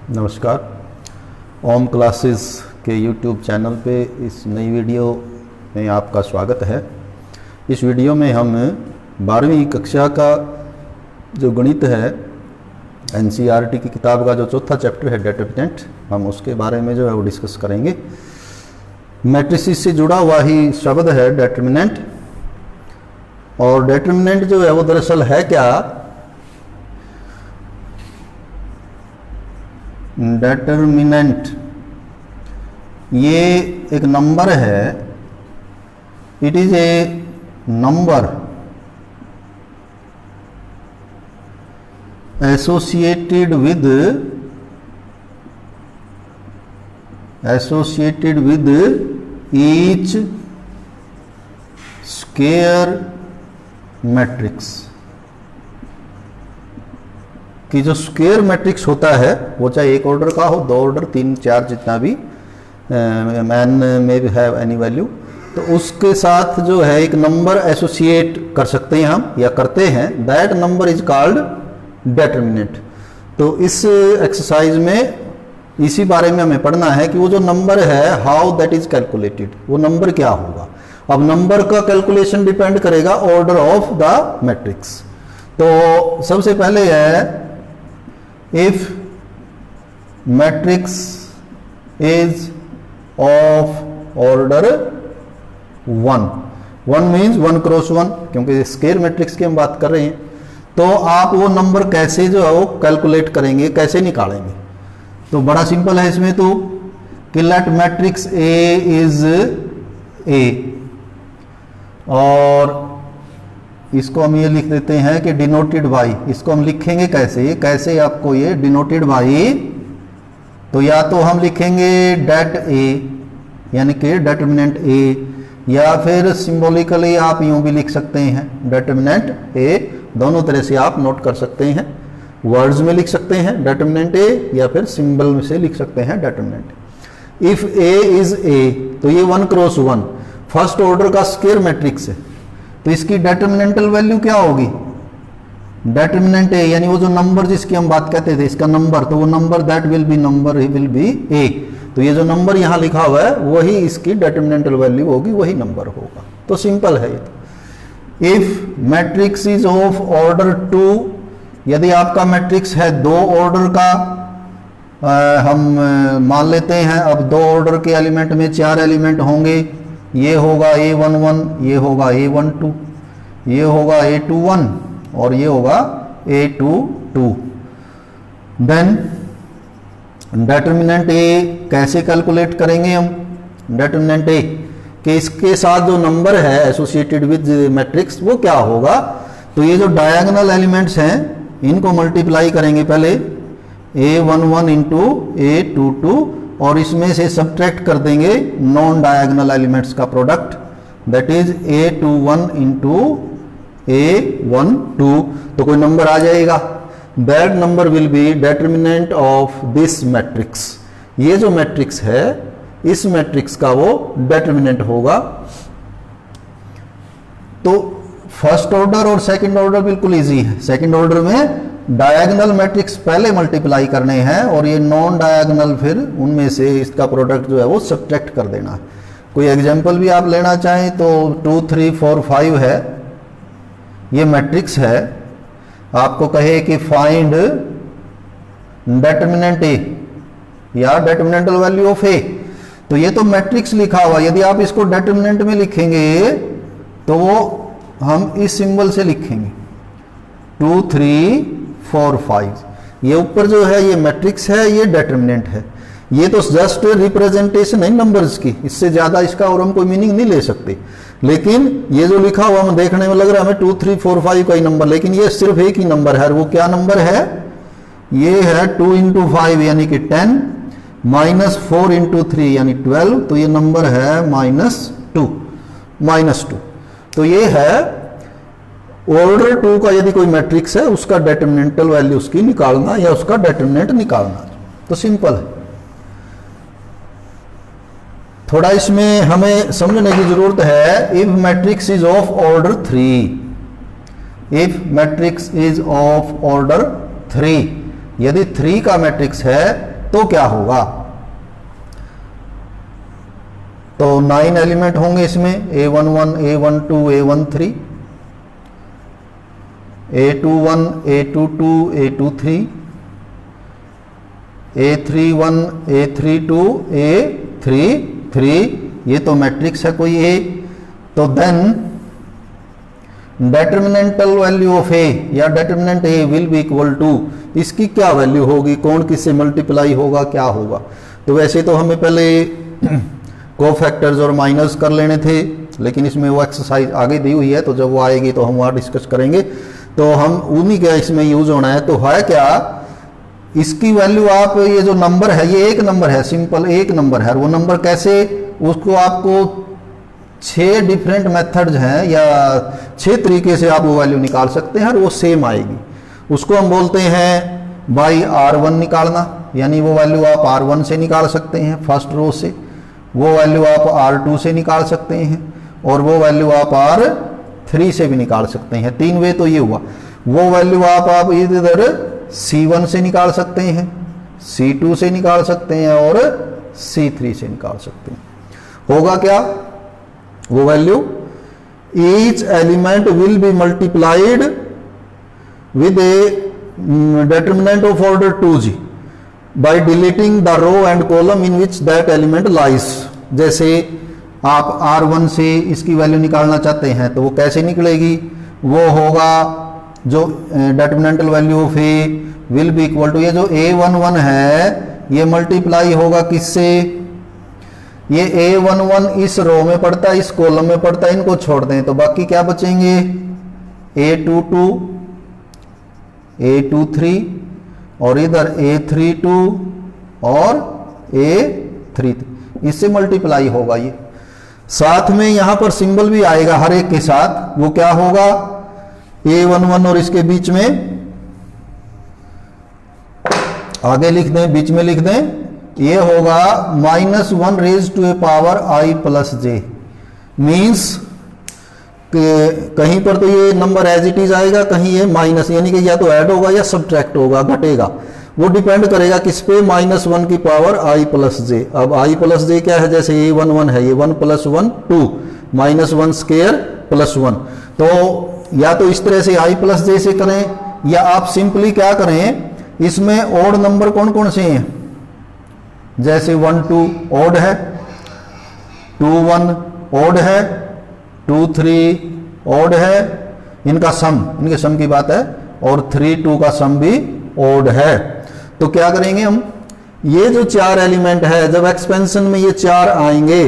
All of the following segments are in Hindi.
नमस्कार। ओम क्लासेस के यूट्यूब चैनल पे इस नई वीडियो में आपका स्वागत है। इस वीडियो में हम 12वीं कक्षा का जो गणित है एनसीईआरटी की किताब का जो चौथा चैप्टर है डिटरमिनेंट, हम उसके बारे में जो है वो डिस्कस करेंगे। मैट्रिसेस से जुड़ा हुआ ही शब्द है डिटरमिनेंट, और डिटरमिनेंट जो है वो दरअसल है क्या? डिटरमिनेंट ये एक नंबर है। It is a number associated with each square matrix कि जो स्क्वायर मैट्रिक्स होता है वो चाहे एक ऑर्डर का हो, दो ऑर्डर, तीन, चार, जितना भी मैन में भी हैव एनी वैल्यू, तो उसके साथ जो है एक नंबर एसोसिएट कर सकते हैं हम या करते हैं। That number is called determinant. तो इस एक्सरसाइज में इसी बारे में हमें पढ़ना है कि वो जो नंबर है हाउ दैट इज कैलकुलेटेड, वो नंबर क्या होगा। अब नंबर का कैलकुलेशन डिपेंड करेगा ऑर्डर ऑफ द मैट्रिक्स। तो सबसे पहले है if matrix is of order 1 means 1 cross 1, क्योंकि स्क्वायर मैट्रिक्स की हम बात कर रहे हैं। तो आप वो नंबर कैसे जो है वो कैलकुलेट करेंगे, कैसे निकालेंगे? तो बड़ा सिंपल है इसमें तो कि let matrix A is A, और इसको हम ये लिख देते हैं कि डिनोटेड बाई। इसको हम लिखेंगे कैसे आपको ये डिनोटेड बाई, तो या तो हम लिखेंगे डेट ए यानी कि डिटरमिनेंट ए, या फिर सिंबॉलिकली आप यूं भी लिख सकते हैं डिटरमिनेंट ए। दोनों तरह से आप नोट कर सकते हैं, वर्ड्स में लिख सकते हैं डिटरमिनेंट ए, या फिर सिंबल में से लिख सकते हैं डिटरमिनेंट। इफ ए इज ए, तो ये 1 क्रॉस 1 फर्स्ट ऑर्डर का स्क्वायर मैट्रिक्स है, तो इसकी डिटरमिनेंटल वैल्यू क्या होगी? डिटरमिनेंट ए यानी वो जो नंबर जिसकी हम बात करते थे, इसका नंबर, तो वो नंबर दैट विल बी ए। तो ये जो नंबर यहाँ लिखा हुआ है वही इसकी डिटरमिनेंटल वैल्यू होगी, वही नंबर होगा। तो सिंपल है ये। If matrix is of order 2, यदि आपका मैट्रिक्स है 2 ऑर्डर का, हम मान लेते हैं अब 2 ऑर्डर के एलिमेंट में 4 एलिमेंट होंगे। ये होगा A11, ये होगा A12, ये होगा A21 और ये होगा A22। देन डिटरमिनेंट ए कैसे कैलकुलेट करेंगे हम? डिटरमिनेंट ए कि इसके साथ जो नंबर है एसोसिएटेड विद मैट्रिक्स वो क्या होगा? तो ये जो डायगोनल एलिमेंट्स हैं इनको मल्टीप्लाई करेंगे पहले A11 इंटू A22, और इसमें से सब्ट्रैक्ट कर देंगे नॉन डायगोनल एलिमेंट्स का product, that is A21 into A12, तो कोई नंबर आ जाएगा। That number will be determinant of this matrix. ये जो मैट्रिक्स है इस मैट्रिक्स का वो डिटरमिनेंट होगा। तो फर्स्ट ऑर्डर और सेकंड ऑर्डर बिल्कुल इजी है। सेकंड ऑर्डर में डायगोनल मैट्रिक्स पहले मल्टीप्लाई करने हैं और ये नॉन डायगोनल फिर उनमें से इसका प्रोडक्ट जो है वो सब्ट्रैक्ट कर देना है। कोई एग्जांपल भी आप लेना चाहें तो 2, 3, 4, 5 है, ये मैट्रिक्स है। आपको कहे कि फाइंड डिटरमिनेंट ए या डिटरमिनेंटल वैल्यू ऑफ ए, तो ये तो मैट्रिक्स लिखा हुआ, यदि आप इसको डिटरमिनेंट में लिखेंगे तो वो हम इस सिंबल से लिखेंगे 2, 3, 4, 5। ये ऊपर जो है ये मैट्रिक्स है, ये डिटरमिनेंट है। ये तो जस्ट रिप्रेजेंटेशन है नंबर्स की, इससे ज्यादा इसका और हम कोई मीनिंग नहीं ले सकते। लेकिन ये जो लिखा हुआ हमें देखने में लग रहा है हमें 2, 3, 4, 5 का ही नंबर, लेकिन ये सिर्फ एक ही नंबर है। वो क्या नंबर है? ये है 2 इंटू 5 यानी कि 10, -4 इंटू 3 यानी 12, तो ये नंबर है -2। तो ये है ऑर्डर 2 का यदि कोई मैट्रिक्स है उसका डिटरमिनेंटल वैल्यू उसकी निकालना या उसका डिटरमिनेंट निकालना। तो सिंपल है। थोड़ा इसमें हमें समझने की जरूरत है। If matrix is of order 3, if matrix is of order 3, यदि 3 का मैट्रिक्स है तो क्या होगा? तो 9 एलिमेंट होंगे इसमें, A11, A12, A13, A21, A22, A23, A31, A32, A33, ये तो मैट्रिक्स है कोई A। तो then determinantal value of A या determinant A will be equal to, इसकी क्या वैल्यू होगी, कौन किससे मल्टीप्लाई होगा, क्या होगा? तो वैसे तो हमें पहले कोफैक्टर्स और माइनस कर लेने थे, लेकिन इसमें वो एक्सरसाइज आगे दी हुई है, तो जब वो आएगी तो हम वहाँ डिस्कस करेंगे। तो हम उन्हीं का इसमें यूज होना है। तो है क्या, इसकी वैल्यू आप, ये जो नंबर है ये एक नंबर है, सिंपल एक नंबर है। वो नंबर कैसे, उसको आपको 6 डिफरेंट मेथड्स हैं या 6 तरीके से आप वो वैल्यू निकाल सकते हैं और वो सेम आएगी। उसको हम बोलते हैं बाई R1 निकालना, यानी वो वैल्यू आप R1 से निकाल सकते हैं फर्स्ट रो से, वो वैल्यू आप R2 से निकाल सकते हैं, और वो वैल्यू आप R3 से भी निकाल सकते हैं। 3 वे तो ये हुआ। वो वैल्यू आप इधर C1 से निकाल सकते हैं, C2 से निकाल सकते हैं और C3 से निकाल सकते हैं। होगा क्या, वो value each element will be multiplied with A determinant of order 2g by deleting the row and column in which that element lies। जैसे आप R1 से इसकी वैल्यू निकालना चाहते हैं तो वो कैसे निकलेगी, वो होगा जो determinantal value of A will be equal to, ये जो A11 है ये मल्टीप्लाई होगा किससे, ये A11 इस रो में पड़ता है, इस कॉलम में पड़ता है, इनको छोड़ दें तो बाकी क्या बचेंगे, A22, A23 और इधर A32 और A33, इससे मल्टीप्लाई होगा ये। साथ में यहां पर सिंबल भी आएगा हर एक के साथ, वो क्या होगा, A11 और इसके बीच में आगे लिख दें, बीच में लिख दें, ये होगा -1 raise to a power I plus J. Means कहीं पर तो ये नंबर एज इट इज आएगा, कहीं ये माइनस, यानी कि या तो ऐड होगा या सब्ट्रैक्ट होगा, घटेगा। वो डिपेंड करेगा किस पे, -1 की पावर I प्लस जे। अब I प्लस जे क्या है, जैसे A11 है, ये 1 + 1 2, -1 स्क्वायर प्लस 1। तो या तो इस तरह से I प्लस जे से करें, या आप सिंपली क्या करें, इसमें ओड नंबर कौन कौन से हैं, जैसे 1 2 ओड है, 2 1 ओड है, 2 3 ओड है, इनका सम, इनके सम की बात है, और 3 2 का सम भी ओड है। तो क्या करेंगे हम, ये जो 4 एलिमेंट है, जब एक्सपेंशन में ये 4 आएंगे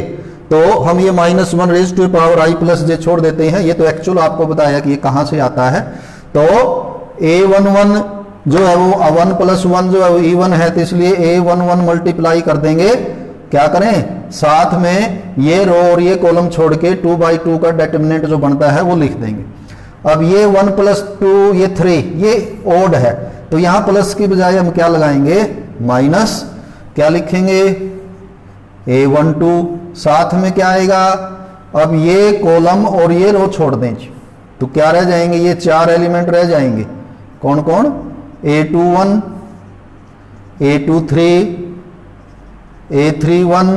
तो हम ये -1 raise to power I plus J छोड़ देते हैं। ये तो एक्चुअल आपको बताया कि ये कहां से आता है। तो A11 जो है वो 1 + 1 जो है वो even है, तो इसलिए A11 मल्टीप्लाई कर देंगे, क्या करें, साथ में ये रो और ये कॉलम छोड़ के 2/2 का डेटर्मिनेंट जो बनता है वो लिख देंगे। अब ये 1 + 2 ये 3 ये ओड है, तो यहां प्लस की बजाय हम क्या लगाएंगे, माइनस, क्या लिखेंगे, A12, साथ में क्या आएगा, अब ये कॉलम और ये रो छोड़ दें तो क्या रह जाएंगे, ये 4 एलिमेंट रह जाएंगे, कौन कौन, A21, A23, A31,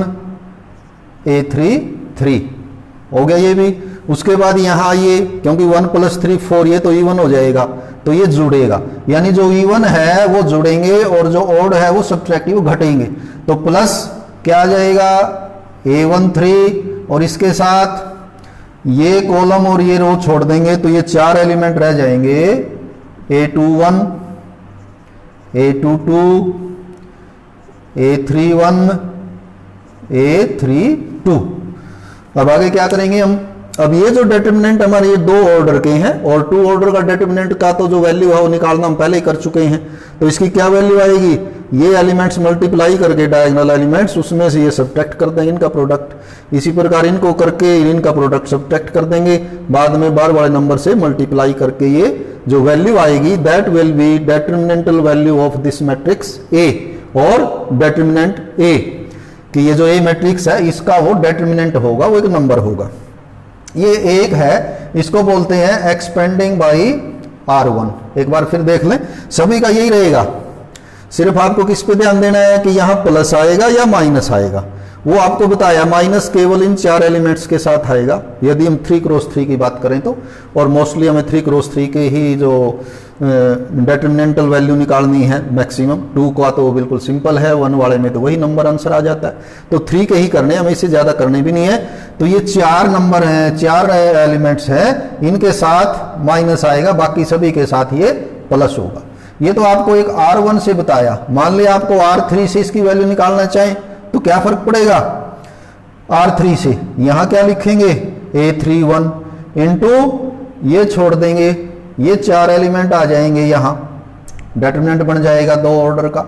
A33, हो गया ये भी। उसके बाद यहां आइए, क्योंकि 1 + 3 4, ये तो इवन हो जाएगा, तो ये जुड़ेगा, यानी जो इवन है वो जुड़ेंगे और जो ओड है वो सब्ट्रैक्टिव घटेंगे। तो प्लस क्या आ जाएगा, A13, और इसके साथ ये कॉलम और ये रो छोड़ देंगे तो ये 4 एलिमेंट रह जाएंगे, A21, A22, A31, A32। अब आगे क्या करेंगे हम, अब ये जो डेटर्मिनेंट हमारे ये 2 ऑर्डर के हैं, और 2 ऑर्डर का डेटर्मिनेंट का तो जो वैल्यू है वो निकालना हम पहले ही कर चुके हैं। तो इसकी क्या वैल्यू आएगी, ये एलिमेंट्स मल्टीप्लाई करके डायगोनल एलिमेंट्स, उसमें से ये सब्ट्रैक्ट कर देंगे इनका प्रोडक्ट, इसी प्रकार इनको करके इनका प्रोडक्ट सब्ट्रैक्ट कर देंगे, बाद में बार वाले नंबर से मल्टीप्लाई करके ये जो वैल्यू आएगी that will be determinantal value of this matrix A, और डेटर्मिनेंट A कि ये जो A मैट्रिक्स है इसका वो डेटर्मिनेंट होगा, वो एक नंबर होगा। ये एक है, इसको बोलते हैं एक्सपेंडिंग बाई R1। एक बार फिर देख लें, सभी का यही रहेगा, सिर्फ आपको किस पे ध्यान देना है कि यहाँ प्लस आएगा या माइनस आएगा, वो आपको बताया। माइनस केवल इन 4 एलिमेंट्स के साथ आएगा यदि हम 3 क्रॉस 3 की बात करें तो, और मोस्टली हमें 3 क्रॉस 3 के ही जो डिटरमिनेंटल वैल्यू निकालनी है मैक्सिमम। 2 का तो बिल्कुल सिंपल है, 1 वाले में तो वही नंबर आंसर आ जाता है। तो 3 के ही करने, हमें इससे ज़्यादा करने भी नहीं है। तो ये 4 नंबर हैं, 4 एलिमेंट्स हैं, इनके साथ माइनस आएगा, बाकी सभी के साथ ये प्लस होगा। ये तो आपको एक R1 से बताया। मान लिया आपको R3 से इसकी वैल्यू निकालना चाहें तो क्या फर्क पड़ेगा R3 से, यहां क्या लिखेंगे A31 इंटू ये छोड़ देंगे, ये 4 एलिमेंट आ जाएंगे, यहां डिटरमिनेंट बन जाएगा 2 ऑर्डर का।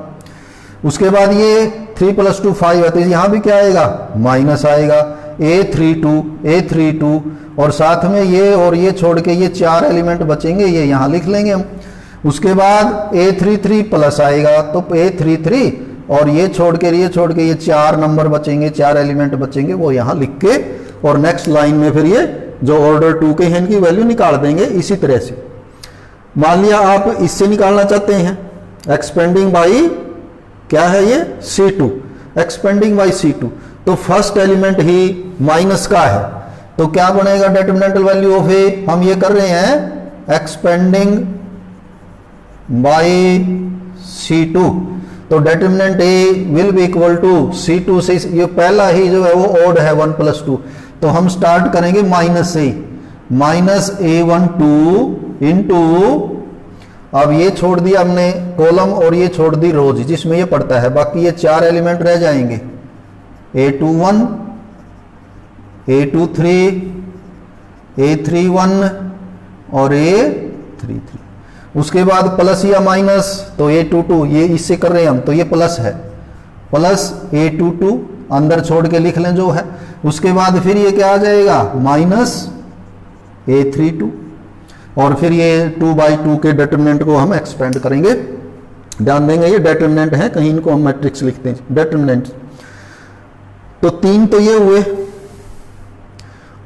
उसके बाद ये 3 + 2 5 है, तो यहां भी क्या आएगा माइनस आएगा, A32 और साथ में ये और ये छोड़ के ये 4 एलिमेंट बचेंगे, ये यहां लिख लेंगे हम। उसके बाद A33 प्लस आएगा, तो A33 और ये छोड़ के ये 4 नंबर बचेंगे, 4 एलिमेंट बचेंगे, वो यहां लिख के और नेक्स्ट लाइन में फिर ये जो ऑर्डर 2 के हैं इनकी वैल्यू निकाल देंगे। इसी तरह से मान लिया आप इससे निकालना चाहते हैं एक्सपेंडिंग बाई क्या है ये C2, एक्सपेंडिंग बाई C2, तो फर्स्ट एलिमेंट ही माइनस का है, तो क्या बनेगा डिटरमिनेंटल वैल्यू ऑफ A, हम ये कर रहे हैं एक्सपेंडिंग बाई C2, तो determinant A will be equal to C2 से, ये पहला ही जो है वो ऑड है 1 + 2, तो हम स्टार्ट करेंगे माइनस से, माइनस A12 इंटू, अब ये छोड़ दिया हमने कॉलम और ये छोड़ दी रोज जिसमें ये पड़ता है, बाकी ये 4 एलिमेंट रह जाएंगे, A21 A23 A31 और A33। उसके बाद प्लस या माइनस, तो A22 ये इससे कर रहे हैं हम, तो ये प्लस है, प्लस A22 अंदर छोड़ के लिख लें जो है। उसके बाद फिर ये क्या आ जाएगा माइनस A32 और फिर ये 2/2 के डिटरमिनेंट को हम एक्सपेंड करेंगे। ध्यान देंगे ये डिटरमिनेंट है, कहीं इनको हम मैट्रिक्स लिखते हैं डिटरमिनेंट। तो 3 तो ये हुए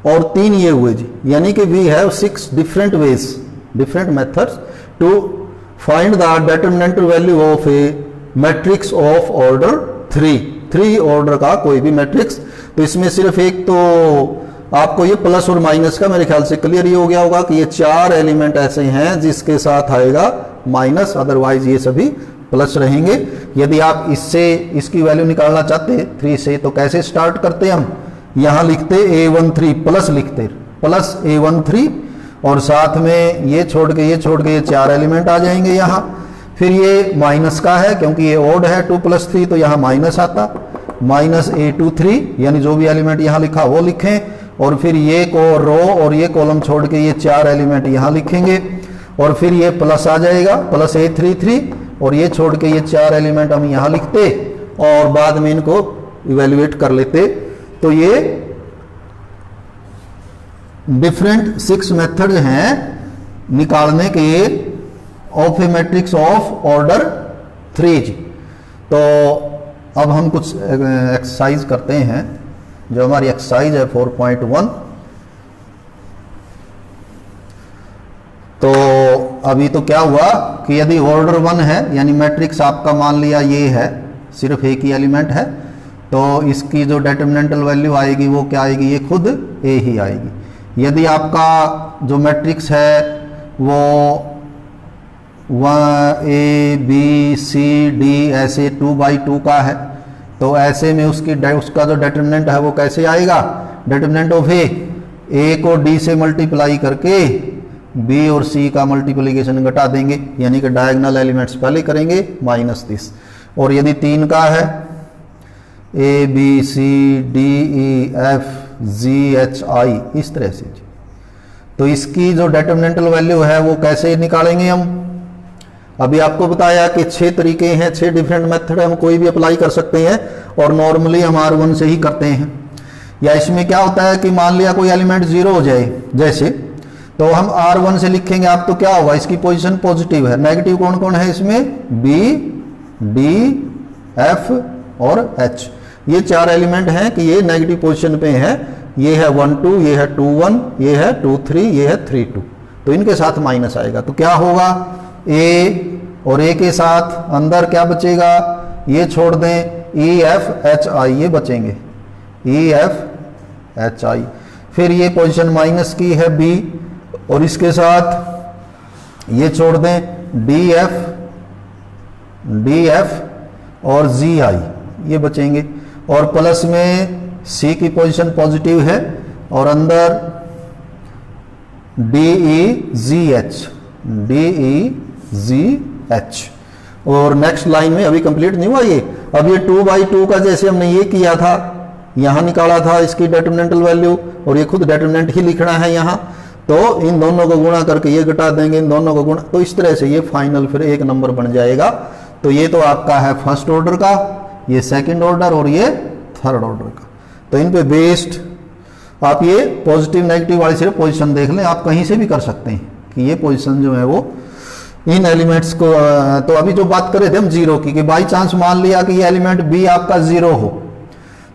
और 3 ये हुए जी, यानी कि we have 6 different ways, different methods to find the determinantal value of a matrix of order 3 order का कोई भी मैट्रिक्स। तो इसमें सिर्फ एक तो आपको ये प्लस और माइनस का मेरे ख्याल से क्लियर ही हो गया होगा कि ये 4 एलिमेंट ऐसे हैं जिसके साथ आएगा माइनस, अदरवाइज ये सभी प्लस रहेंगे। यदि आप इससे इसकी वैल्यू निकालना चाहते 3 से, तो कैसे स्टार्ट करते हम, यहां लिखते A13 प्लस लिखते प्लस A13 और साथ में ये छोड़ के ये 4 एलिमेंट आ जाएंगे यहाँ। फिर ये माइनस का है क्योंकि ये ओड है 2 + 3, तो यहाँ माइनस आता, माइनस A23 यानी जो भी एलिमेंट यहाँ लिखा वो लिखें, और फिर ये को रो और ये कॉलम छोड़ के ये 4 एलिमेंट यहाँ लिखेंगे, और फिर ये प्लस आ जाएगा प्लस A33 और ये छोड़ के ये 4 एलिमेंट हम यहाँ लिखते और बाद में इनको इवेल्युएट कर लेते। तो ये डिफरेंट 6 मेथड हैं निकालने के of a matrix of order 3 जी। तो अब हम कुछ एक्सरसाइज करते हैं, जो हमारी एक्सरसाइज है 4.1। तो अभी तो क्या हुआ कि यदि ऑर्डर 1 है यानी मैट्रिक्स आपका मान लिया ये है, सिर्फ एक ही एलिमेंट है, तो इसकी जो डिटरमिनेंटल वैल्यू आएगी वो क्या आएगी, ये खुद A ही आएगी। यदि आपका जो मैट्रिक्स है वो A B C D ऐसे 2/2 का है, तो ऐसे में उसका जो डिटरमिनेंट है वो कैसे आएगा, डिटरमिनेंट ऑफ A को D से मल्टीप्लाई करके B और C का मल्टीप्लिकेशन घटा देंगे, यानी कि डायगोनल एलिमेंट्स पहले करेंगे माइनस दिस। और यदि 3 का है A B C D E F G H I इस तरह से, तो इसकी जो डिटरमिनेंटल वैल्यू है वो कैसे निकालेंगे हम। अभी आपको बताया कि 6 तरीके हैं, 6 डिफरेंट मेथड हम कोई भी अप्लाई कर सकते हैं और नॉर्मली हम R1 से ही करते हैं। या इसमें क्या होता है कि मान लिया कोई एलिमेंट 0 हो जाए जैसे, तो हम R1 से लिखेंगे, आप तो क्या होगा, इसकी पोजीशन पॉजिटिव है। नेगेटिव कौन कौन है इसमें, B D F और H, ये 4 एलिमेंट हैं कि ये नेगेटिव पोजीशन पे है। ये है 1 2, ये है 2 1, ये है 2 3, ये है 3 2, तो इनके साथ माइनस आएगा। तो क्या होगा, A और ए के साथ अंदर क्या बचेगा, ये छोड़ दें, ई एफ एच आई ये बचेंगे, ई एफ एच आई। फिर ये पोजीशन माइनस की है बी, और इसके साथ ये छोड़ दें, डी एफ और जी आई ये बचेंगे, और प्लस में सी की पोजीशन पॉजिटिव है, और अंदर डी ई जी एच। और नेक्स्ट लाइन में अभी कंप्लीट नहीं हुआ ये, अब ये 2/2 का जैसे हमने ये किया था, यहां निकाला था इसकी डिटरमिनेंटल वैल्यू, और ये खुद डिटरमिनेंट ही लिखना है यहां, तो इन दोनों को गुणा करके ये घटा देंगे, इन दोनों को गुणा, तो इस तरह से ये फाइनल फिर एक नंबर बन जाएगा। तो ये तो आपका है फर्स्ट ऑर्डर का, ये सेकंड ऑर्डर और ये थर्ड ऑर्डर का। तो इन पे बेस्ड आप ये पॉजिटिव नेगेटिव वाली सिर्फ पोजीशन देख लें, आप कहीं से भी कर सकते हैं कि ये पोजीशन जो है वो इन एलिमेंट्स को, तो अभी जो बात कर रहे थे हम जीरो की, कि बाई चांस मान लिया कि ये एलिमेंट बी आपका जीरो हो,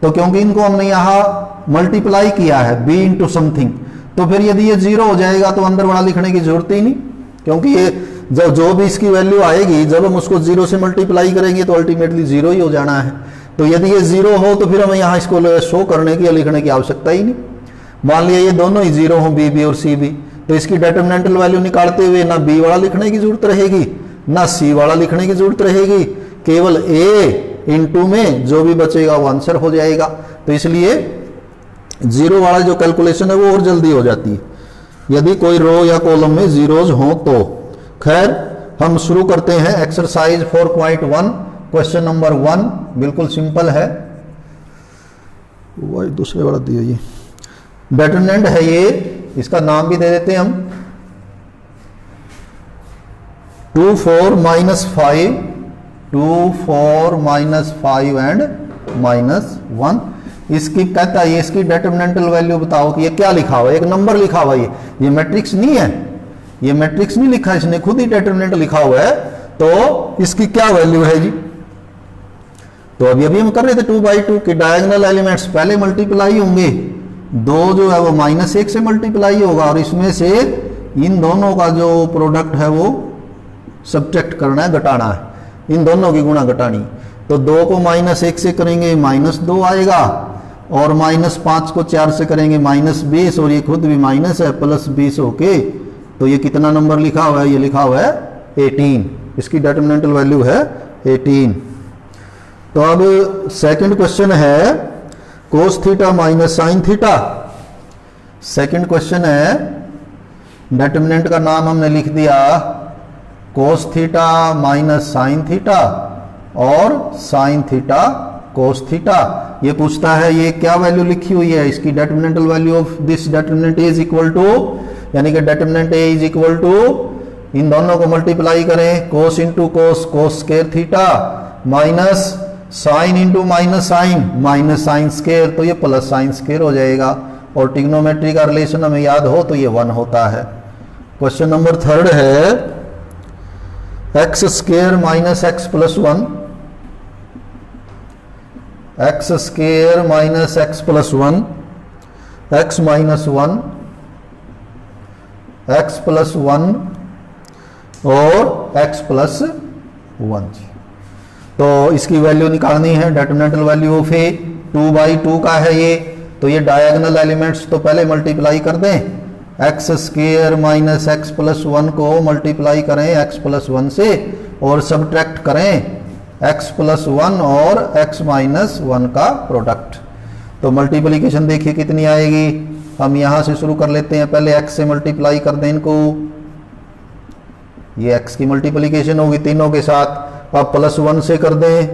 तो क्योंकि इनको हमने यहाँ मल्टीप्लाई किया है बी इंटू समथिंग, तो फिर यदि ये जीरो हो जाएगा तो अंदर वाला लिखने की जरूरत ही नहीं, क्योंकि ये जो भी इसकी वैल्यू आएगी जब हम उसको जीरो से मल्टीप्लाई करेंगे तो अल्टीमेटली जीरो ही हो जाना है। तो यदि ये जीरो हो तो फिर हमें यहाँ इसको शो करने की या लिखने की आवश्यकता ही नहीं। मान लिया ये दोनों ही जीरो हो, बी और सी भी, तो इसकी डिटरमिनेंटल वैल्यू निकालते हुए ना बी वाला लिखने की जरूरत रहेगी ना सी वाला लिखने की जरूरत रहेगी, केवल ए इंटू में जो भी बचेगा वो आंसर हो जाएगा। तो इसलिए जीरो वाला जो कैलकुलेशन है वो और जल्दी हो जाती है यदि कोई रो या कॉलम में जीरोज हो तो। खैर हम शुरू करते हैं एक्सरसाइज 4.1 क्वेश्चन नंबर 1, बिल्कुल सिंपल है, वही दूसरे वाला दिया, ये डिटरमिनेंट है, ये इसका नाम भी दे देते हैं हम 2 4 -5 एंड -1। इसकी कहता है इसकी डिटरमिनेंटल वैल्यू बताओ कि ये क्या लिखा हुआ है, एक नंबर लिखा हुआ है, ये मैट्रिक्स नहीं है, ये मैट्रिक्स नहीं लिखा, इसने खुद ही डिटरमिनेंट लिखा हुआ है, तो इसकी क्या वैल्यू है जी। तो अभी हम कर रहे थे 2/2 के डायगोनल एलिमेंट्स पहले मल्टीप्लाई होंगे, दो जो है वो -1 से मल्टीप्लाई होगा, और इसमें से इन दोनों का जो प्रोडक्ट है वो सब्ट्रैक्ट करना है, घटाना है, इन दोनों की गुणा घटानी। तो 2 को -1 से करेंगे -2 आएगा, और -5 को 4 से करेंगे -20, और ये खुद भी माइनस है, +20 होके तो ये कितना नंबर लिखा हुआ है, ये लिखा हुआ है 18, इसकी डिटरमिनेंटल वैल्यू है 18। तो अब सेकंड क्वेश्चन है cos theta minus sine theta. Second question है, डिटरमिनेंट का नाम हमने लिख दिया cos theta minus sine theta और साइन थीटा कोस थीटा। ये पूछता है ये क्या वैल्यू लिखी हुई है, इसकी determinantal value of this determinant is equal to, यानी कि determinant A is equal to, इन दोनों को मल्टीप्लाई करें, cos into cos, cos square theta, minus sine into minus sine square, तो ये प्लस साइन स्क्वायर हो जाएगा, और ट्रिग्नोमेट्री का रिलेशन हमें याद हो तो ये 1 होता है। क्वेश्चन नंबर थर्ड है x square minus x plus 1, x square minus x plus 1, x minus 1, x plus 1 और एक्स प्लस 1। तो इसकी वैल्यू निकालनी है, डिटरमिनेंटल वैल्यू ऑफ ए 2/2 का है ये, तो ये डायगोनल एलिमेंट्स तो पहले मल्टीप्लाई कर दें, x square minus x plus 1 को मल्टीप्लाई करें एक्स प्लस 1 से, और सब्ट्रैक्ट करें एक्स प्लस 1 और एक्स माइनस 1 का प्रोडक्ट। तो मल्टीप्लीकेशन देखिए कितनी आएगी, हम यहां से शुरू कर लेते हैं, पहले एक्स से मल्टीप्लाई कर दें इनको, ये एक्स की मल्टीप्लीकेशन होगी तीनों के साथ, अब +1 से कर दें,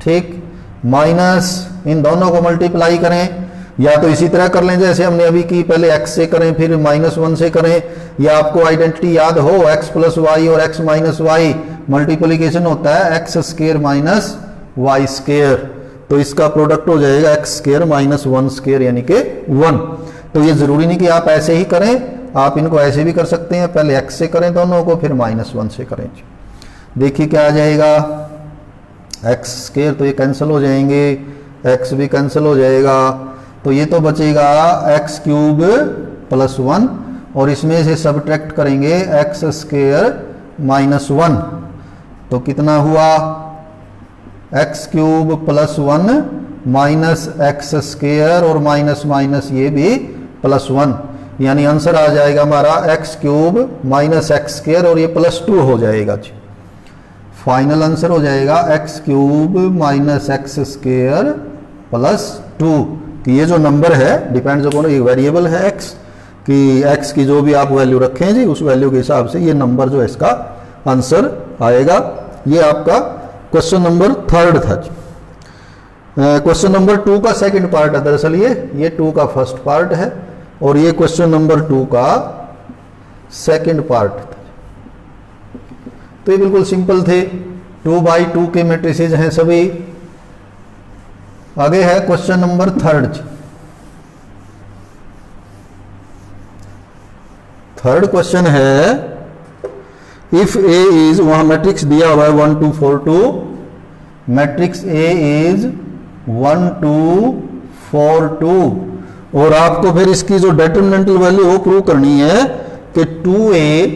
ठीक, माइनस इन दोनों को मल्टीप्लाई करें, या तो इसी तरह कर लें जैसे हमने अभी की, पहले x से करें फिर -1 से करें, या आपको आइडेंटिटी याद हो x प्लस वाई और x माइनस वाई मल्टीप्लीकेशन होता है x square minus y square, तो इसका प्रोडक्ट हो जाएगा एक्स स्क्वायर माइनस 1 स्क्वायर यानी कि 1। तो ये जरूरी नहीं कि आप ऐसे ही करें, आप इनको ऐसे भी कर सकते हैं, पहले x से करें दोनों को फिर -1 से करें। देखिए क्या आ जाएगा, एक्स स्क्वायर तो ये कैंसिल हो जाएंगे, x भी कैंसिल हो जाएगा, तो ये तो बचेगा x³ + 1, और इसमें से सब्ट्रैक्ट करेंगे एक्स स्क्वायर माइनस 1, तो कितना हुआ x cube plus 1 minus x square और माइनस माइनस ये भी प्लस 1, यानी आंसर आ जाएगा हमारा x cube minus x square और ये प्लस 2 हो जाएगा। फाइनल आंसर हो जाएगा x cube minus x square plus 2 कि ये जो नंबर है डिपेंड्स अपॉन एक वेरिएबल है एक्स, कि एक्स की जो भी आप वैल्यू रखें जी उस वैल्यू के हिसाब से ये नंबर जो है इसका आंसर आएगा। ये आपका क्वेश्चन नंबर 3 था। क्वेश्चन नंबर 2 का सेकंड पार्ट है दरअसल ये 2 का फर्स्ट पार्ट है और ये क्वेश्चन नंबर 2 का सेकंड पार्ट था। तो ये बिल्कुल सिंपल थे, 2 बाई 2 के मैट्रिसेस हैं सभी। आगे है क्वेश्चन नंबर 3। थर्ड क्वेश्चन है इफ ए इज, वहां मैट्रिक्स दिया हुआ है 1 2 4 2, मैट्रिक्स ए इज 1 2 4 2 और आपको फिर इसकी जो डिटरमिनेंटल वैल्यू वो प्रूव करनी है कि 2a,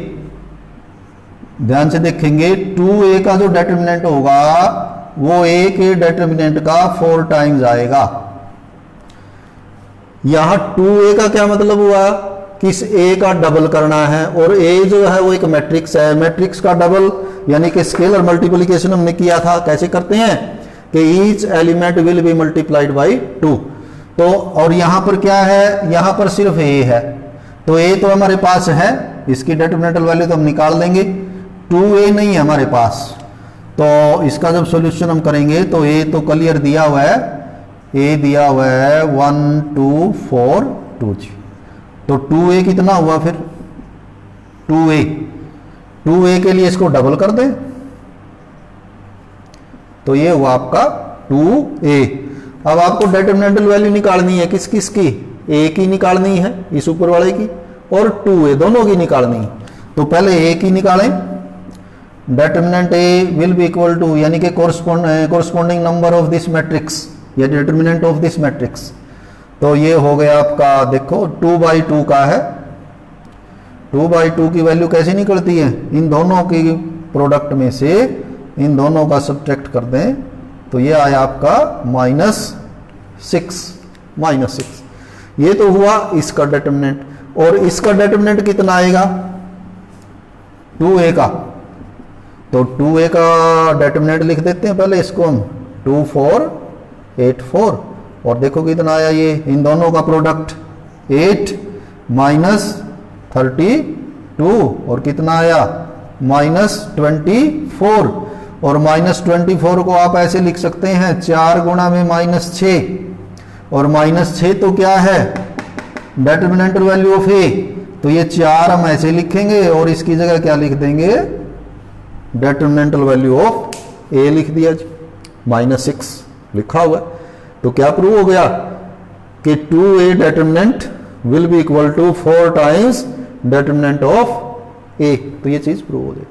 ध्यान से देखेंगे 2a का जो डिटरमिनेंट होगा वो a के डिटरमिनेंट का 4 टाइम्स आएगा। यहां 2a का क्या मतलब हुआ, किस a का डबल करना है और a जो है वो एक मैट्रिक्स है, मैट्रिक्स का डबल यानी कि स्केलर मल्टीप्लिकेशन हमने किया था, कैसे करते हैं कि each element will be multiplied by 2। तो और यहां पर क्या है, यहां पर सिर्फ a है, तो a तो हमारे पास है, इसकी डिटरमिनेंटल वैल्यू तो हम निकाल देंगे, 2a नहीं है हमारे पास, तो इसका जब सॉल्यूशन हम करेंगे तो a तो क्लियर दिया हुआ है, a दिया हुआ है 1 2 4 2 जी, तो 2a कितना हुआ फिर 2a के लिए इसको डबल कर दें तो ये हुआ आपका 2a। अब आपको डिटरमिनेंटल वैल्यू निकालनी है किस किस की, a की निकालनी है इस ऊपर वाले की और 2a दोनों की निकालनी है। तो पहले a की निकालें, determinant a will be equal to यानी कि corresponding number of this matrix या डिटरमिनेंट ऑफ दिस मैट्रिक्स, तो ये हो गया आपका देखो 2 बाई 2 का है, 2 बाई 2 की वैल्यू कैसे निकलती है, इन दोनों की प्रोडक्ट में से इन दोनों का सब्ट्रैक्ट कर दें तो ये आया आपका -6। ये तो हुआ इसका डिटरमिनेंट और इसका डिटरमिनेंट कितना आएगा 2a का, तो 2a का डिटरमिनेंट लिख देते हैं पहले इसको हम 2 4 8 4 और देखो कितना आया, ये इन दोनों का प्रोडक्ट 8 -32 और कितना आया -24 और -24 को आप ऐसे लिख सकते हैं 4 गुणा में -6 और -6 तो क्या है डिटरमिनेंटल वैल्यू ऑफ a, तो ये 4 हम ऐसे लिखेंगे और इसकी जगह क्या लिख देंगे डिटरमिनेंटल वैल्यू ऑफ a लिख दिया जी, -6 लिखा हुआ। तो क्या प्रूव हो गया कि 2a determinant will be equal to 4 times determinant of a, तो ये चीज प्रूव हो गई।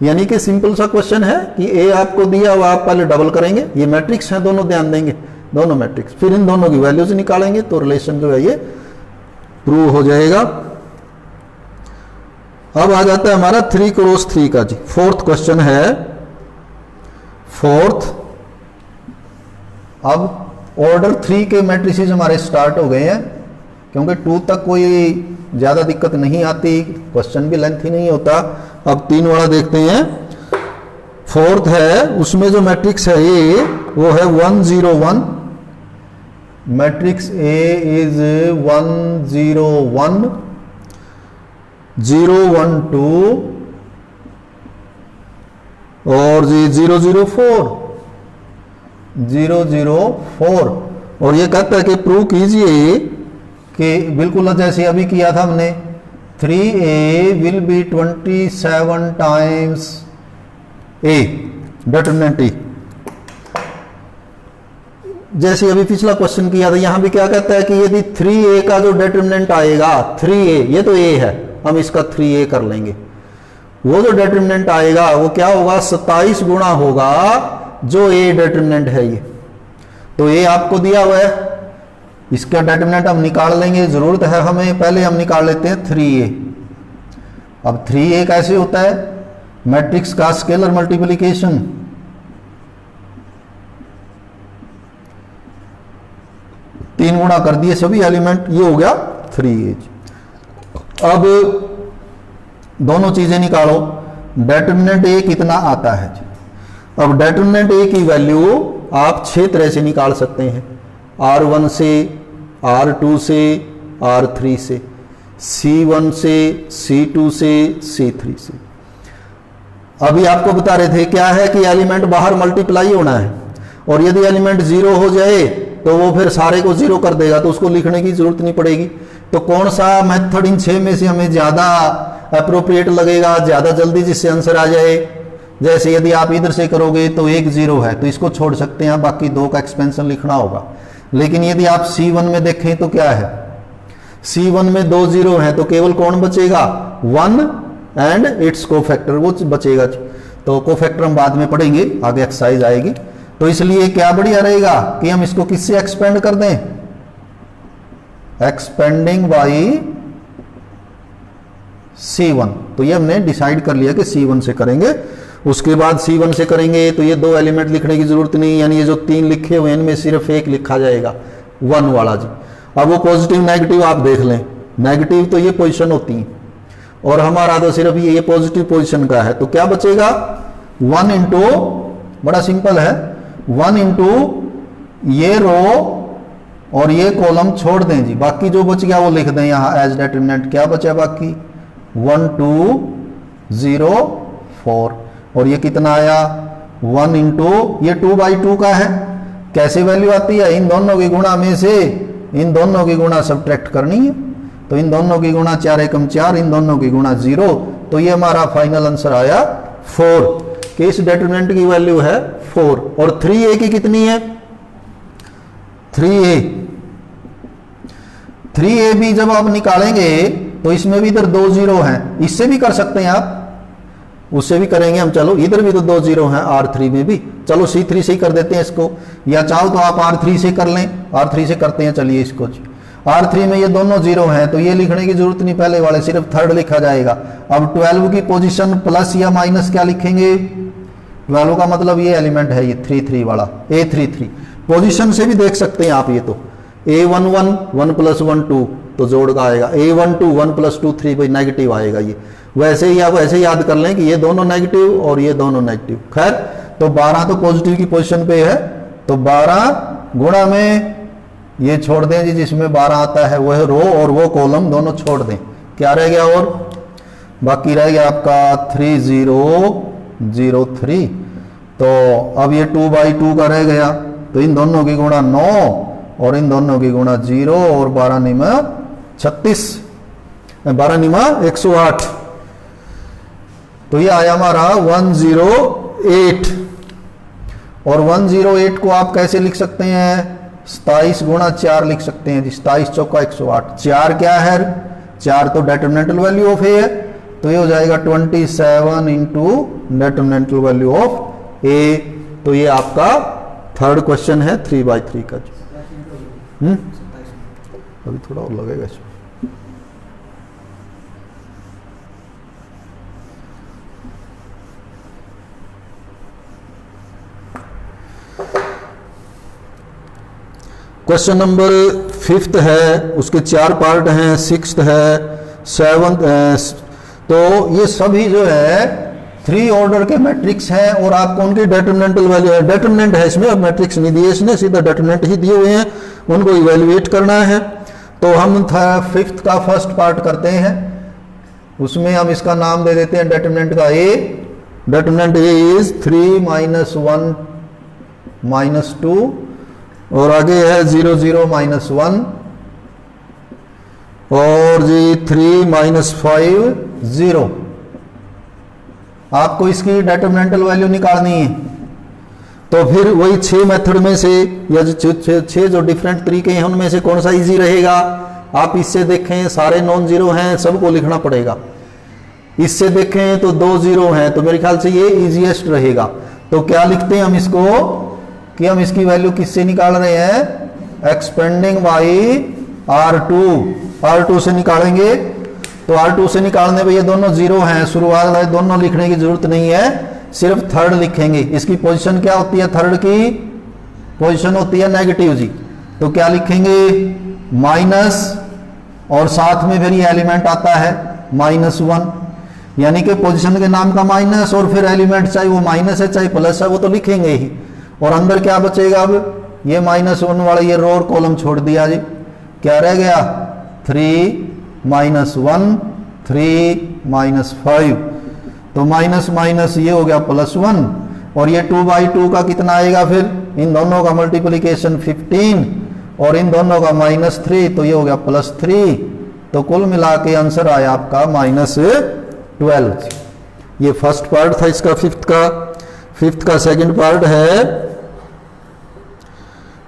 यानी कि सिंपल सा क्वेश्चन है कि a आपको दिया हुआ, आप पहले डबल करेंगे, ये मैट्रिक्स है दोनों, ध्यान देंगे दोनों मैट्रिक्स, फिर इन दोनों की वैल्यूज निकालेंगे तो रिलेशन जो है ये प्रूव हो जाएगा। अब आ जाता है हमारा 3 क्रॉस 3 का जी, फोर्थ क्वेश्चन है। फोर्थ, अब ऑर्डर 3 के मैट्रिसेस हमारे स्टार्ट हो गए हैं क्योंकि 2 तक कोई ज़्यादा दिक्कत नहीं आती, क्वेश्चन भी लेंथी नहीं होता। अब 3 वाला देखते हैं। फोर्थ है, उसमें जो मैट्रिक्स है ये वो है 1 0 1, मैट्रिक्स A इज 1 0 1 0 1 2 और 0 0 4 0 0 4 और ये कहता है कि प्रूव कीजिए कि बिल्कुल जैसे अभी किया था हमने 3a will be 27 times a determinant e, जैसे अभी पिछला क्वेश्चन किया था। यहां भी क्या कहता है कि यदि 3a का जो डिटरमिनेंट आएगा 3a, ये तो a है, हम इसका 3a कर लेंगे, वो जो डिटरमिनेंट आएगा वो क्या होगा 27 गुना होगा जो a डिटरमिनेंट है ये, तो a आपको दिया हुआ है, इसका डिटरमिनेंट हम निकाल लेंगे, जरूरत है हमें, पहले हम निकाल लेते हैं 3a, अब 3a कैसे होता है, मैट्रिक्स का स्केलर मल्टीप्लिकेशन। तीन गुणा कर दिए सभी एलिमेंट, ये हो गया 3a। अब दोनों चीजें निकालो, डेटर्मिनेंट a कितना आता है। अब डेटर्मिनेंट a की वैल्यू आप 6 तरह से निकाल सकते हैं, R1 से, R2 से, R3 से, C1 से, C2 से, C3 से। अभी आपको बता रहे थे क्या है कि एलिमेंट बाहर मल्टीप्लाई होना है, और यदि एलिमेंट 0 हो जाए तो वो फिर सारे को 0 कर देगा, तो उसको लिखने की जरूरत नहीं पड़ेगी। तो कौन सा मेथड इन 6 में से हमें ज्यादा अप्रोप्रिएट लगेगा, ज्यादा जल्दी जिससे आंसर आ जाए। जैसे यदि आप इधर से करोगे तो एक 0 है तो इसको छोड़ सकते हैं, बाकी 2 का एक्सपेंशन लिखना होगा। लेकिन यदि आप C1 में देखें तो क्या है, C1 में 2 0 है तो केवल कौन बचेगा, 1 एंड इट्स कोफैक्टर, वो बचेगा। तो कोफैक्टर हम बाद में पढ़ेंगे, आगे एक्सरसाइज आएगी। तो इसलिए क्या बढ़िया रहेगा कि हम इसको किससे एक्सपेंड कर दें, एक्सपेंडिंग बाई C1। तो ये हमने डिसाइड कर लिया कि C1 से करेंगे। उसके बाद C1 से करेंगे तो ये 2 एलिमेंट लिखने की जरूरत नहीं, यानी ये जो 3 लिखे हुए हैं इनमें सिर्फ एक लिखा जाएगा, 1 वाला जी। अब वो पॉजिटिव नेगेटिव आप देख लें, नेगेटिव तो ये पोजीशन होती है और हमारा तो सिर्फ ये पॉजिटिव पोजीशन का है। तो क्या बचेगा, 1 इंटू, बड़ा सिंपल है, 1 इंटू ये रो और ये कॉलम छोड़ दें जी, बाकी जो बच गया वो लिख दें यहां एज डिटरमिनेंट। क्या बचा बाकी, 1 2 0 4, और ये कितना आया, 1 इंटू ये 2/2 का है। कैसे वैल्यू आती है, इन दोनों की गुणा में से इन दोनों की गुणा सब्ट्रैक्ट करनी है। तो इन दोनों की गुणा 4 एकम 4, इन दोनों की गुणा 0, तो ये हमारा फाइनल आंसर आया 4, कि इस डिटरमिनेंट की वैल्यू है 4। और 3a की कितनी है, 3a भी जब आप निकालेंगे तो इसमें भी इधर 2 0 हैं, इससे भी कर सकते हैं आप, उससे भी करेंगे हम। चलो इधर भी तो 2 0 हैं R3 में भी, चलो C3 से ही कर देते हैं इसको, या चाहो तो आप R3 से कर लें, R3 से करते हैं। चलिए इसको, R3 में ये दोनों 0 हैं तो ये लिखने की जरूरत नहीं, पहले वाले सिर्फ थर्ड लिखा जाएगा। अब 12 की पोजीशन प्लस या माइनस क्या लिखेंगे, 12 का मतलब ये एलिमेंट है, ये 3 3 वाला, A33। पोजीशन से भी देख सकते हैं आप, ये तो A11 1 + 1 2 तो जोड़ का आएगा, A12 1 + 2 3 भाई नेगेटिव आएगा। ये वैसे ही आप ऐसे याद कर लें कि ये दोनों नेगेटिव और ये दोनों नेगेटिव। खैर, तो 12 तो पॉजिटिव की पोजीशन पे है, तो 12 गुणा में ये छोड़ दें जी, जिसमें 12 आता है वह रो और वो कॉलम दोनों छोड़ दें। क्या रह गया, और बाकी रह गया आपका 3 0 0 3। तो अब ये 2/2 का रह गया, तो इन दोनों की गुणा 9 और इन दोनों की गुणा 0, और 12 निमा 36, 12 निमा 108। तो ये आया हमारा 108। और 108 को आप कैसे लिख सकते हैं, 27 गुणा 4 लिख सकते हैं जी, 27 चौका 108। 4 क्या है, 4 तो डिटरमिनेंटल वैल्यू ऑफ ए है, तो ये हो जाएगा 27 इंटू डिटरमिनेंटल वैल्यू ऑफ ए। तो ये आपका थर्ड क्वेश्चन है 3/3 का। अभी थोड़ा और लगेगा इसमें। क्वेश्चन नंबर 5th है, उसके 4 पार्ट हैं, 6th है, 7th। तो ये सभी जो है 3 ऑर्डर के मैट्रिक्स हैं और आपको उनकी डिटरमिनेंटल वैल्यू, डिटरमिनेंट है इसमें, अब मैट्रिक्स नहीं दिए इसने, सीधा डिटरमिनेंट ही दिए हुए हैं, उनको इवेल्युएट करना है। तो हम 5th का फर्स्ट पार्ट करते हैं, उसमें हम इसका नाम दे देते हैं डिटरमिनेंट का A। डिटरमिनेंट A इज 3 - 1 - 2, और आगे है 0 0 - 1, और जी 3 - 5 0। आपको इसकी डिटरमिनेंटल वैल्यू निकालनी है। तो फिर वही 6 मेथड में से, या जो 6 जो डिफरेंट तरीके हैं उनमें से कौन सा इजी रहेगा, आप इससे देखें सारे नॉन जीरो हैं, सबको लिखना पड़ेगा। इससे देखें तो 2 0 हैं, तो मेरे ख्याल से ये इजीएस्ट रहेगा। तो क्या लिखते हैं हम इसको, कि हम इसकी वैल्यू किससे निकाल रहे हैं, एक्सपेंडिंग बाई R2 से निकालेंगे। तो तो R2 से निकालने पे ये दोनों जीरो हैं, शुरुआत वाले दोनों लिखने की जरूरत नहीं है, सिर्फ थर्ड लिखेंगे। इसकी पोजीशन क्या होती है, थर्ड की पोजीशन होती है नेगेटिव जी। तो क्या लिखेंगे, माइनस, और साथ में फिर ये एलिमेंट आता है -1, यानी कि पोजीशन के नाम का माइनस, और फिर एलिमेंट चाहे वो माइनस है चाहे प्लस है वो तो लिखेंगे ही। और अंदर क्या बचेगा, अब ये -1 वाला ये रो और कॉलम छोड़ दिया जी, क्या रह गया 3 -1 3 -5, तो माइनस माइनस ये हो गया +1, और ये 2/2 का कितना आएगा, फिर इन दोनों का मल्टीप्लिकेशन 15 और इन दोनों का -3, तो ये हो गया +3। तो कुल मिला के आंसर आया आपका -12। ये फर्स्ट पार्ट था इसका फिफ्थ का सेकंड पार्ट है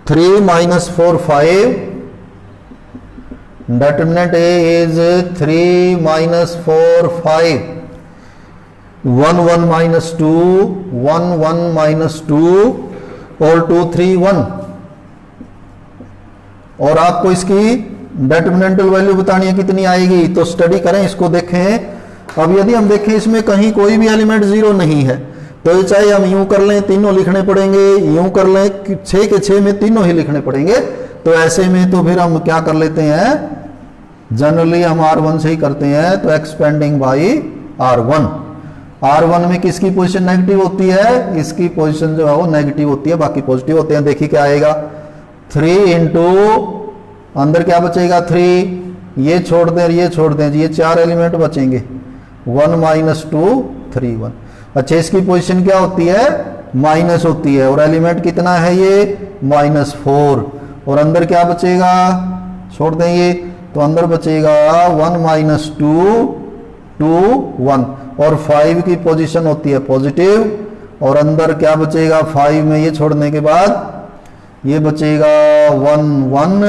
3 - 4 5, डिटरमिनेंट ए इज 3 - 4 5, 1 1 -2 1 1 -2 और 2 3 1, और आपको इसकी डिटरमिनेंटल वैल्यू बतानी है कितनी आएगी, तो स्टडी करें इसको, देखें। अब यदि हम देखें इसमें कहीं कोई भी एलिमेंट जीरो नहीं है, तो चाहे हम यूं कर लें तीनों लिखने पड़ेंगे, यूं कर लें 6 के 6 में तीनों ही लिखने पड़ेंगे। तो ऐसे में तो फिर हम क्या कर लेते हैं, जनरली हम R1 से ही करते हैं, तो एक्सपेंडिंग बाई R1। R1 में किसकी पोजीशन नेगेटिव होती है, इसकी पोजीशन जो है वो नेगेटिव होती है, बाकी पॉजिटिव होते हैं। देखिए क्या आएगा, 3 इंटू अंदर क्या बचेगा 3, ये छोड़ दें ये छोड़ दें जी, ये 4 एलिमेंट बचेंगे, 1 - 2 3 1। अच्छा, इसकी पोजीशन क्या होती है, माइनस होती है, और एलिमेंट कितना है ये -4, और अंदर क्या बचेगा, छोड़ दें ये, तो अंदर बचेगा 1 - 2 2 1, और 5 की पोजीशन होती है पॉजिटिव, और अंदर क्या बचेगा 5 में ये छोड़ने के बाद ये बचेगा 1 1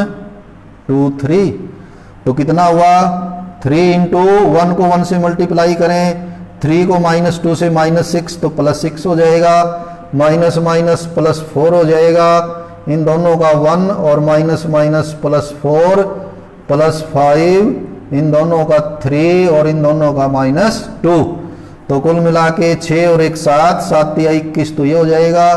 2 3। तो कितना हुआ, 3 इंटू 1 को 1 से मल्टीप्लाई करें, 3 को -2 से -6 तो +6 हो जाएगा, माइनस माइनस +4 हो जाएगा, इन दोनों का 1 और माइनस माइनस +4 +5, इन दोनों का 3 और इन दोनों का -2, तो कुल मिला के 6 और 1 7, 7 या 21 तो ये हो जाएगा,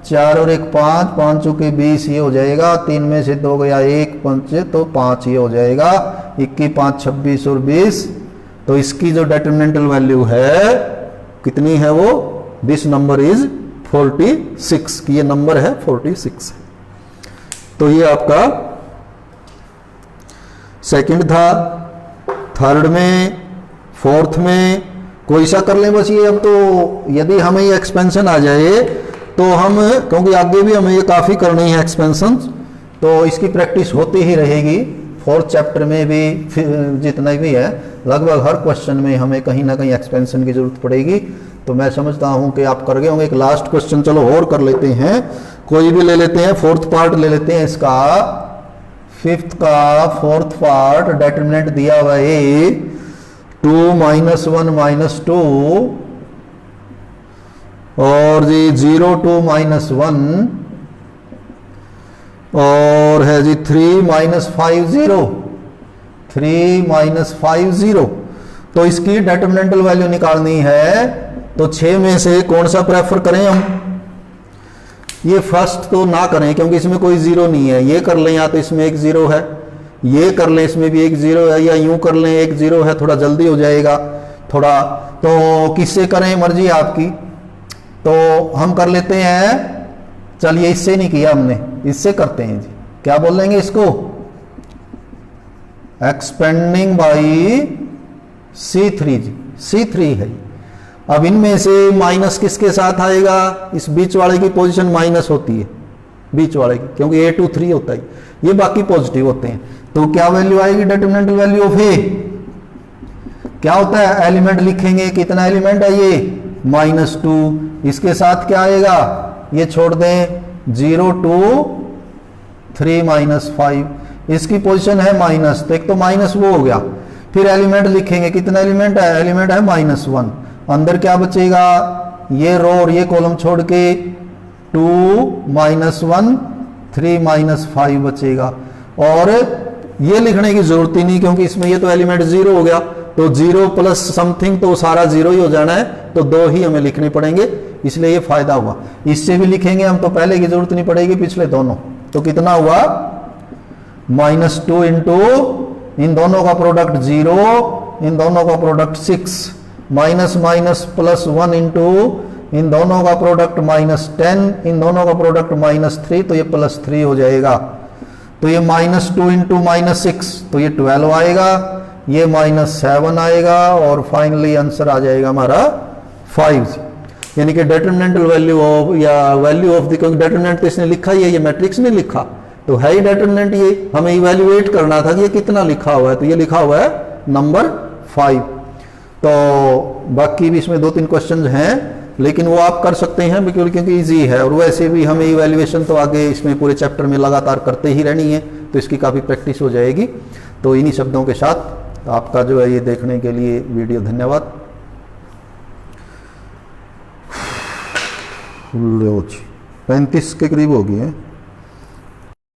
4 और 1 5, 5 चौके 20 ये हो जाएगा, 3 में से 2 गया 1 5 तो 5 ये हो जाएगा, 21 5 26 और 20। तो इसकी जो डिटरमिनेंटल वैल्यू है कितनी है, वो दिस नंबर इज 46, की ये नंबर है 46। तो ये आपका सेकंड था। थर्ड में, फोर्थ में कोई सा कर लें बस ये। अब तो यदि हमें ये एक्सपेंशन आ जाए तो हम, क्योंकि आगे भी हमें ये काफ़ी करनी है एक्सपेंशन, तो इसकी प्रैक्टिस होती ही रहेगी। फोर्थ चैप्टर में भी जितना भी है, लगभग हर क्वेश्चन में हमें कहीं ना कहीं एक्सपेंशन की जरूरत पड़ेगी। तो मैं समझता हूं कि आप कर गए होंगे। एक लास्ट क्वेश्चन चलो और कर लेते हैं, कोई भी ले लेते हैं, फोर्थ पार्ट ले लेते हैं इसका। फिफ्थ का फोर्थ पार्ट, डिटरमिनेंट दिया हुआ है 2 - 1 - 2 और जी 0 2 - 1 और है जी 3 - 5 0, 3 - 5 0। तो इसकी डिटरमिनेंटल वैल्यू निकालनी है, तो 6 में से कौन सा प्रेफर करें हम। ये फर्स्ट तो ना करें क्योंकि इसमें कोई जीरो नहीं है, ये कर लें, या तो इसमें एक जीरो है, ये कर लें इसमें भी एक जीरो है, या यूं कर लें एक जीरो है, थोड़ा जल्दी हो जाएगा थोड़ा। तो किससे करें, मर्जी आपकी। तो हम कर लेते हैं, चलिए इससे नहीं किया हमने, इससे करते हैं जी। क्या बोल लेंगे इसको, expanding by C3 ji, C3 है। अब इनमें से माइनस किसके साथ आएगा, इस बीच वाले की पोजीशन माइनस होती है, बीच वाले की, क्योंकि A to 3 होता है, ये बाकी पॉजिटिव होते हैं। तो क्या वैल्यू आएगी, डिटरमिनेंटल वैल्यू ऑफ A क्या होता है, एलिमेंट लिखेंगे, कितना एलिमेंट है ये -2, इसके साथ क्या आएगा, ये छोड़ दें 0 2 3 - 5, इसकी पोजीशन है माइनस, तो एक तो माइनस वो हो गया। फिर एलिमेंट लिखेंगे, कितना एलिमेंट है, एलिमेंट है -1, अंदर क्या बचेगा, ये रो और ये कॉलम छोड़ के 2 - 1 3 - 5 बचेगा। और ये लिखने की जरूरत ही नहीं क्योंकि इसमें ये तो एलिमेंट 0 हो गया, तो 0 प्लस समथिंग तो सारा 0 ही हो जाना है, तो 2 ही हमें लिखने पड़ेंगे, इसलिए ये फायदा हुआ। इससे भी लिखेंगे हम तो पहले की जरूरत नहीं पड़ेगी, पिछले दोनों। तो कितना हुआ -2 इंटू इन दोनों का प्रोडक्ट 0, इन दोनों का product 6, minus minus plus 1 into इन दोनों का प्रोडक्ट -10, इन दोनों का प्रोडक्ट -3, तो ये +3 हो जाएगा। तो ये -2 इंटू -6 तो ये 12 आएगा, ये -7 आएगा, और फाइनली आंसर आ जाएगा हमारा 5। यानी कि डिटरमिनेंटल वैल्यू ऑफ या वैल्यू ऑफ द, क्योंकि डिटरमिनेंट तो इसने लिखा ही है, ये मैट्रिक्स ने लिखा, तो है ही डिटरमिनेंट, ये हमें इवैल्यूएट करना था कि ये कितना लिखा हुआ है, तो ये लिखा हुआ है नंबर 5। तो बाकी भी इसमें 2-3 क्वेश्चन हैं, लेकिन वो आप कर सकते हैं बिल्कुल, क्योंकि इजी है, और वैसे भी हमें इवैल्यूएशन तो आगे इसमें पूरे चैप्टर में लगातार करते ही रहनी है, तो इसकी काफ़ी प्रैक्टिस हो जाएगी। तो इन्हीं शब्दों के साथ आपका जो है ये देखने के लिए वीडियो धन्यवाद। 35 के करीब हो गई है।